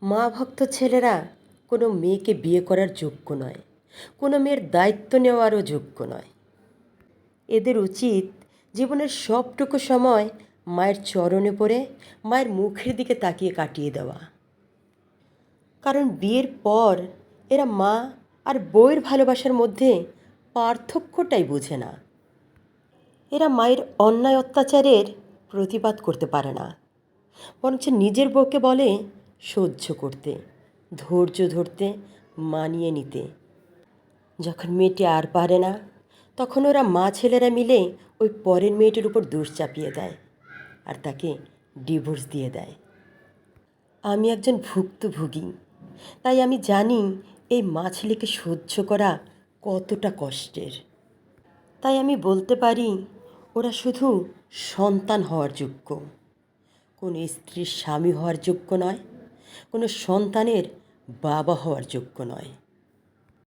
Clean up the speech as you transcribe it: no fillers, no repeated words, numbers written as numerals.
মা ভক্ত ছেলেরা কোনো মেয়েকে বিয়ে করার যোগ্য নয়, কোনো মেয়ের দায়িত্ব নেওয়ারও যোগ্য নয়। এদের উচিত জীবনের সবটুকু সময় মায়ের চরণে পড়ে মায়ের মুখের দিকে তাকিয়ে কাটিয়ে দেওয়া। কারণ বিয়ের পর এরা মা আর বউয়ের ভালোবাসার মধ্যে পার্থক্যটাই বোঝে না। এরা মায়ের অন্যায় অত্যাচারের প্রতিবাদ করতে পারে না, বরঞ্চ নিজের বউকে বলে সহ্য করতে, ধৈর্য ধরতে, মানিয়ে নিতে। যখন মেয়েটি আর পারে না, তখন ওরা মা ছেলেরা মিলে ওই পরের মেয়েটির উপর দোষ চাপিয়ে দেয় আর তাকে ডিভোর্স দিয়ে দেয়। আমি একজন ভুক্তভোগী, তাই আমি জানি এই মা ছেলেকে সহ্য করা কতটা কষ্টের। তাই আমি বলতে পারি, ওরা শুধু সন্তান হওয়ার যোগ্য, কোনো স্ত্রীর স্বামী হওয়ার যোগ্য নয়, কোনো সন্তানের বাবা হওয়ার যোগ্য নয়।